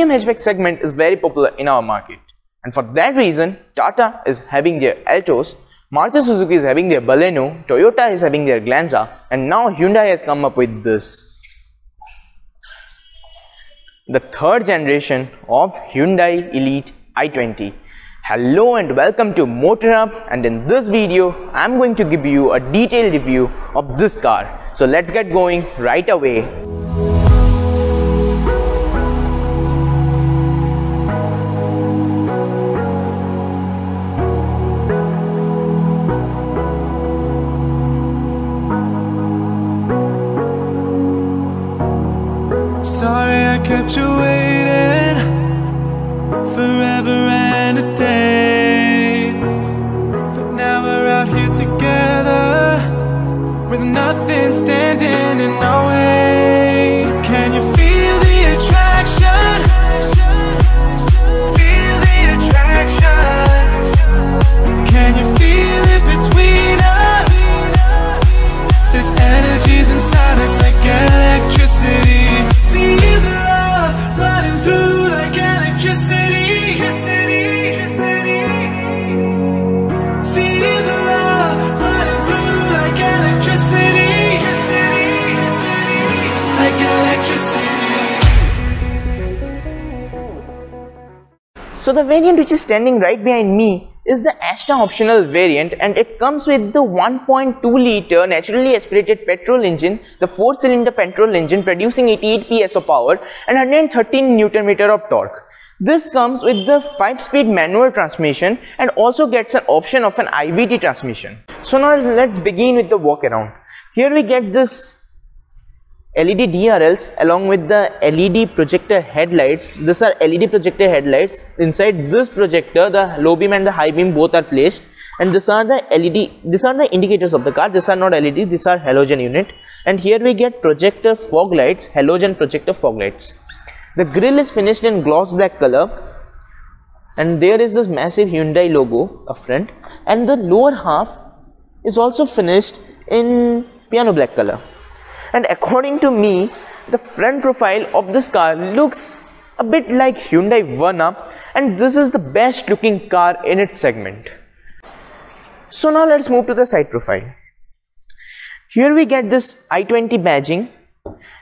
premium hatchback segment is very popular in our market, and for that reason Tata is having their Altos, Maruti Suzuki is having their Baleno, Toyota is having their Glanza, and now Hyundai has come up with this. The third generation of Hyundai Elite i20. Hello and welcome to Motor Hub, and in this video I am going to give you a detailed review of this car. So let's get going right away. Sorry I kept you waiting forever and a day, but now we're out here together with nothing standing in our way. Can you feel the attraction? Feel the attraction. Can you feel it between us? This energy's inside us like electricity. Feel the love running through like electricity. Feel the love running through like electricity. Like electricity. So the variant which is standing right behind me is the Asta optional variant, and it comes with the 1.2 liter naturally aspirated petrol engine, the 4-cylinder petrol engine producing 88 PS of power and 113 Nm of torque. This comes with the 5-speed manual transmission and also gets an option of an IVT transmission. So now let's begin with the walk around. Here we get this LED DRLs along with the LED projector headlights. These are LED projector headlights. Inside this projector, the low beam and the high beam both are placed, and these are the LED. These are the indicators of the car. These are not LED. These are halogen unit. And here we get projector fog lights, halogen projector fog lights. The grille is finished in gloss black color, and there is this massive Hyundai logo up front, and the lower half is also finished in piano black color. And according to me, the front profile of this car looks a bit like Hyundai Verna, and this is the best looking car in its segment. So now let's move to the side profile. Here we get this i20 badging,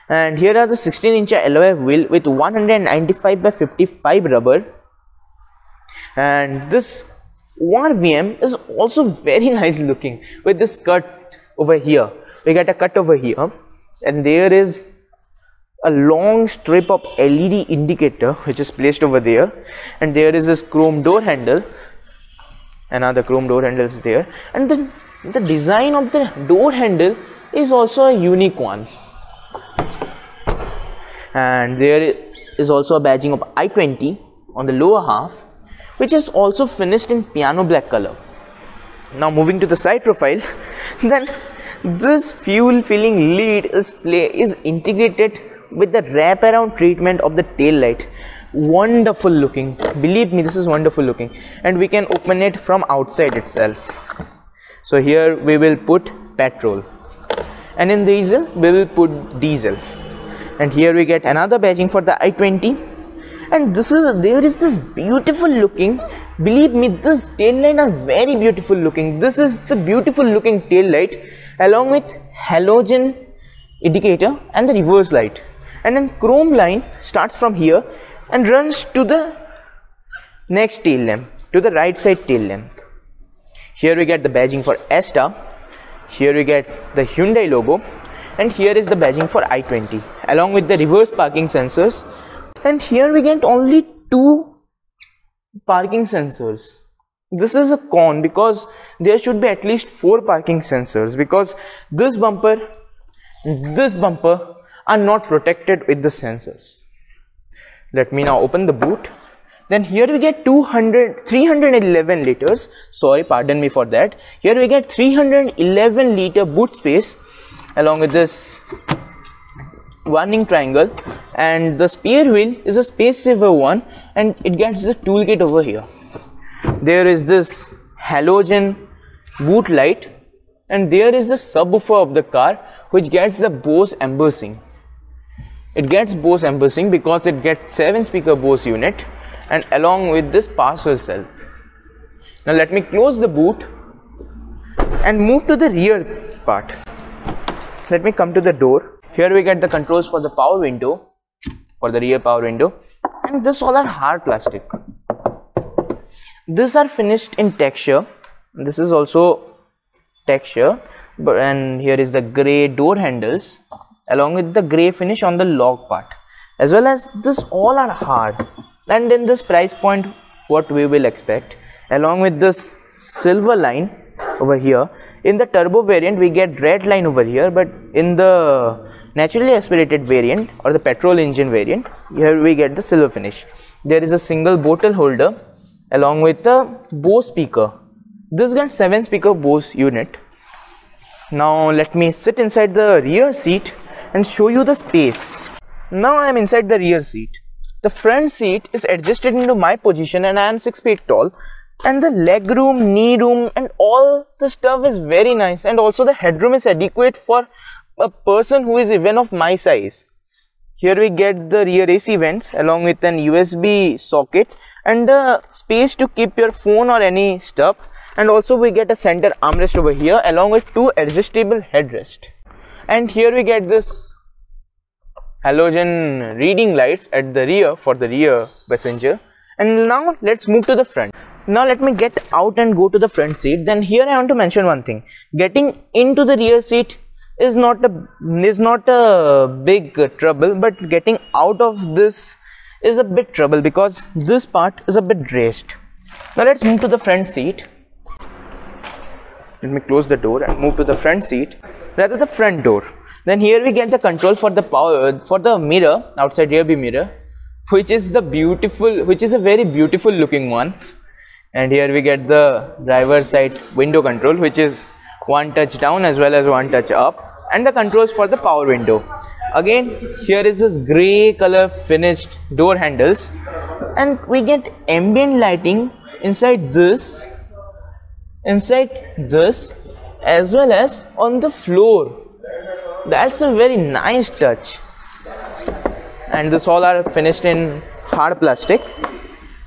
and here are the 16-inch alloy wheel with 195/55 rubber, and this ORVM is also very nice looking with this cut over here. We get a cut over here, and there is a long strip of LED indicator which is placed over there, and there is this chrome door handle. Another chrome door handle is there, and the design of the door handle is also a unique one. And there is also a badging of i20 on the lower half, which is also finished in piano black color. Now moving to the side profile, then this fuel filling lead is integrated with the wraparound treatment of the tail light. Wonderful looking, believe me, this is wonderful looking, and we can open it from outside itself. So here we will put petrol, and in diesel we will put diesel. And here we get another badging for the i20, and there is this beautiful looking, believe me, this tail light are very beautiful looking. This is the beautiful looking tail light along with halogen indicator and the reverse light, and then chrome line starts from here and runs to the next tail lamp, to the right side tail lamp. Here we get the badging for Asta, here we get the Hyundai logo, and here is the badging for i20 along with the reverse parking sensors. And here we get only 2 parking sensors. This is a con because there should be at least 4 parking sensors, because this bumper are not protected with the sensors. Let me now open the boot. Then here we get 311 liters. Sorry, pardon me for that. Here we get 311 liter boot space along with this warning triangle, and the spare wheel is a space saver one, and it gets the toolkit over here. There is this halogen boot light, and there is the subwoofer of the car which gets the Bose embossing. It gets Bose embossing because it gets 7-speaker Bose unit and along with this parcel cell. Now let me close the boot and move to the rear part. Let me come to the door. Here we get the controls for the power window, for the rear power window, and this all are hard plastic. These are finished in texture. This is also texture, and here is the grey door handles along with the grey finish on the log part, as well as this all are hard. And in this price point, what we will expect, along with this silver line over here. In the turbo variant we get red line over here, but in the naturally aspirated variant or the petrol engine variant, here we get the silver finish. There is a single bottle holder along with the Bose speaker. This gets 7-speaker Bose unit. Now let me sit inside the rear seat and show you the space. Now I am inside the rear seat. The front seat is adjusted into my position and I am 6 feet tall, and the leg room, knee room and all the stuff is very nice, and also the headroom is adequate for a person who is even of my size. Here we get the rear AC vents along with an USB socket and a space to keep your phone or any stuff, and also we get a center armrest over here along with 2 adjustable headrests. And here we get this halogen reading lights at the rear for the rear passenger. And now let's move to the front. Now let me get out and go to the front seat. Then here I want to mention one thing. Getting into the rear seat is not a big trouble, but getting out of this is a bit trouble because this part is a bit raised. Now let's move to the front seat. Let me close the door and move to the front seat, rather the front door. Then here we get the control for the power for the mirror, outside rear view mirror, which is a very beautiful looking one. And here we get the driver side window control, which is 1 touch down as well as 1 touch up, and the controls for the power window. Again, here is this grey color finished door handles, and we get ambient lighting inside this as well as on the floor. That's a very nice touch. And this all are finished in hard plastic.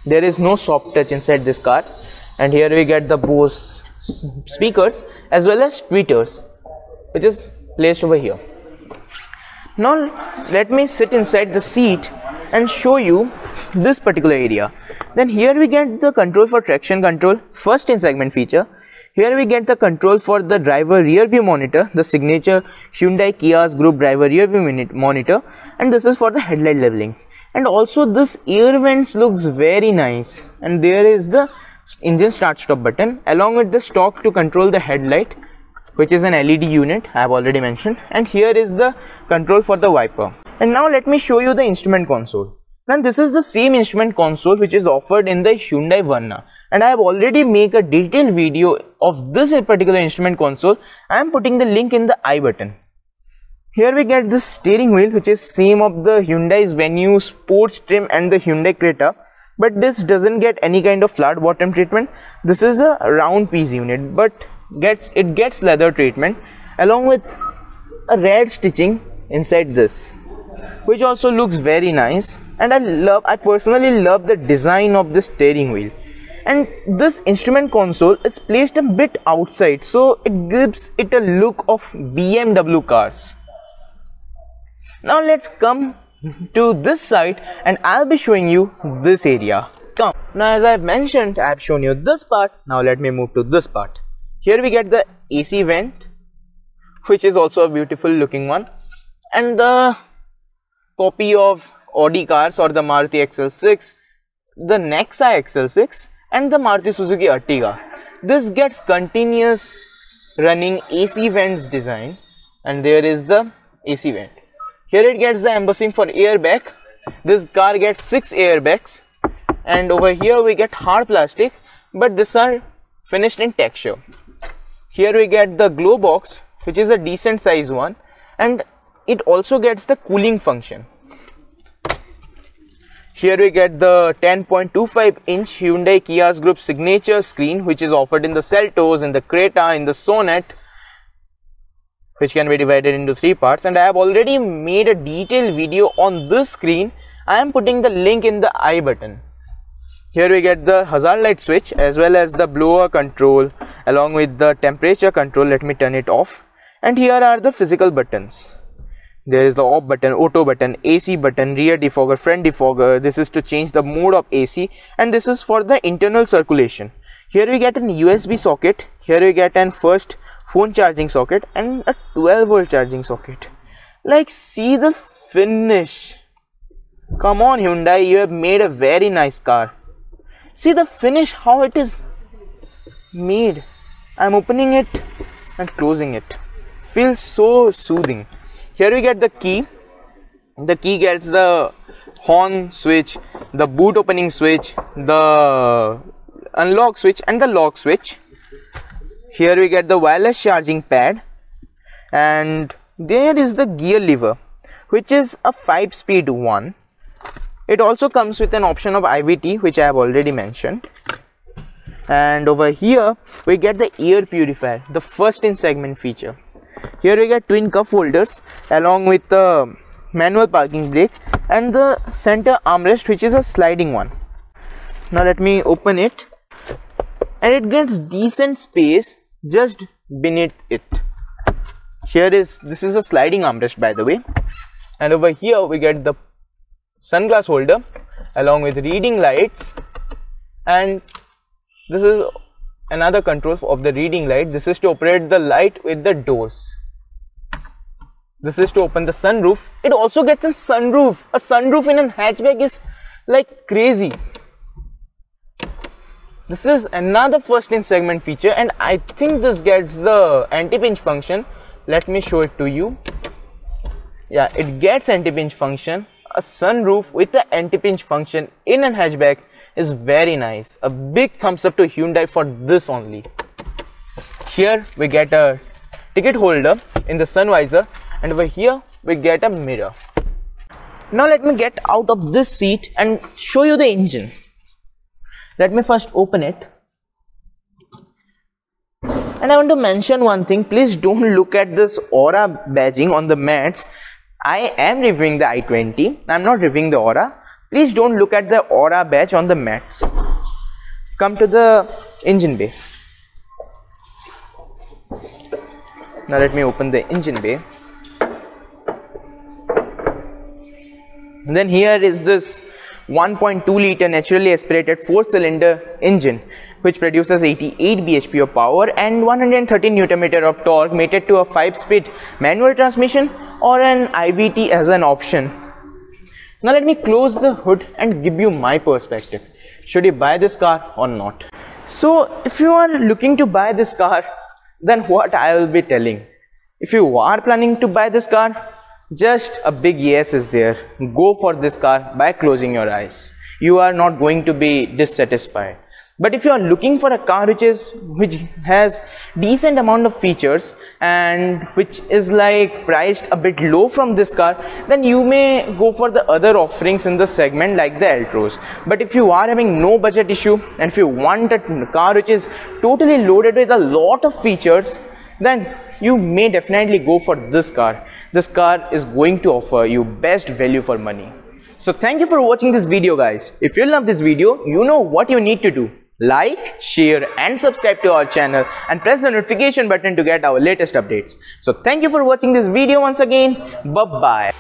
There is no soft touch inside this car. And here we get the Bose speakers as well as tweeters, which is placed over here. Now let me sit inside the seat and show you this particular area. Then here we get the control for traction control, first in segment feature. Here we get the control for the driver rear view monitor, the signature Hyundai Kia's group driver rear view monitor, and this is for the headlight leveling. And also this air vents looks very nice, and there is the engine start stop button along with the stalk to control the headlight, which is an LED unit I have already mentioned, and here is the control for the wiper. And now let me show you the instrument console. Then this is the same instrument console which is offered in the Hyundai Verna, and I have already made a detailed video of this particular instrument console. I am putting the link in the I button. Here we get this steering wheel, which is same of the Hyundai's Venue Sports trim and the Hyundai Creta, but this doesn't get any kind of flat bottom treatment. This is a round piece unit, but it gets leather treatment along with a red stitching inside this, which also looks very nice. And I personally love the design of the steering wheel. And this instrument console is placed a bit outside, so it gives it a look of BMW cars. Now let's come to this side and I'll be showing you this area. Come. Now as I have mentioned, I have shown you this part. Now let me move to this part. Here we get the AC vent, which is also a beautiful looking one, and the copy of Audi cars or the Maruti XL6, the Nexa XL6 and the Maruti Suzuki Ertiga. This gets continuous running AC vents design, and there is the AC vent. Here it gets the embossing for airbag. This car gets 6 airbags, and over here we get hard plastic, but these are finished in texture. Here we get the glow box, which is a decent size one, and it also gets the cooling function. Here we get the 10.25-inch Hyundai Kia's Group signature screen, which is offered in the Seltos, in the Creta, in the Sonet. which can be divided into 3 parts, and I have already made a detailed video on this screen. I am putting the link in the I button. Here we get the hazard light switch as well as the blower control along with the temperature control. Let me turn it off. And here are the physical buttons. There is the off button, auto button, AC button, rear defogger, front defogger. This is to change the mode of AC, and this is for the internal circulation. Here we get an USB socket. Here we get an first phone charging socket and a 12-volt charging socket. Like, see the finish. Come on Hyundai, you have made a very nice car. See the finish, how it is made. I'm opening it and closing it. Feels so soothing. Here we get the key. The key gets the horn switch, the boot opening switch, the unlock switch and the lock switch. Here we get the wireless charging pad, and there is the gear lever, which is a 5-speed one. It also comes with an option of IVT, which I have already mentioned. And over here we get the air purifier, the first in segment feature. Here we get twin cup holders along with the manual parking brake and the center armrest, which is a sliding one. Now let me open it, and it gets decent space just beneath it. This is a sliding armrest, by the way. And over here we get the sunglass holder along with reading lights, and this is another control of the reading light. This is to operate the light with the doors. This is to open the sunroof. It also gets a sunroof. A sunroof in a hatchback is like crazy. This is another first in segment feature, and I think this gets the anti-pinch function. Let me show it to you. Yeah, it gets anti-pinch function. A sunroof with the anti-pinch function in a hatchback is very nice. A big thumbs up to Hyundai for this only. Here we get a ticket holder in the sun visor, and over here we get a mirror. Now let me get out of this seat and show you the engine. Let me first open it. And I want to mention one thing. Please don't look at this Aura badging on the mats. I am reviewing the i20. I'm not reviewing the Aura. Please don't look at the Aura badge on the mats. Come to the engine bay. Now let me open the engine bay. And then here is this 1.2 liter naturally aspirated 4-cylinder engine, which produces 88 bhp of power and 130 Nm of torque, mated to a 5-speed manual transmission or an IVT as an option. Now let me close the hood and give you my perspective. Should you buy this car or not? So if you are looking to buy this car, then what I will be telling. If you are planning to buy this car, just a big yes is there. Go for this car by closing your eyes. You are not going to be dissatisfied. But if you are looking for a car which has decent amount of features and which is like priced a bit low from this car, then you may go for the other offerings in the segment like the Altroz. But if you are having no budget issue and if you want a car which is totally loaded with a lot of features, then you may definitely go for this car. This car is going to offer you best value for money. So thank you for watching this video, guys. If you love this video, you know what you need to do. Like, share and subscribe to our channel and press the notification button to get our latest updates. So thank you for watching this video once again. Bye bye.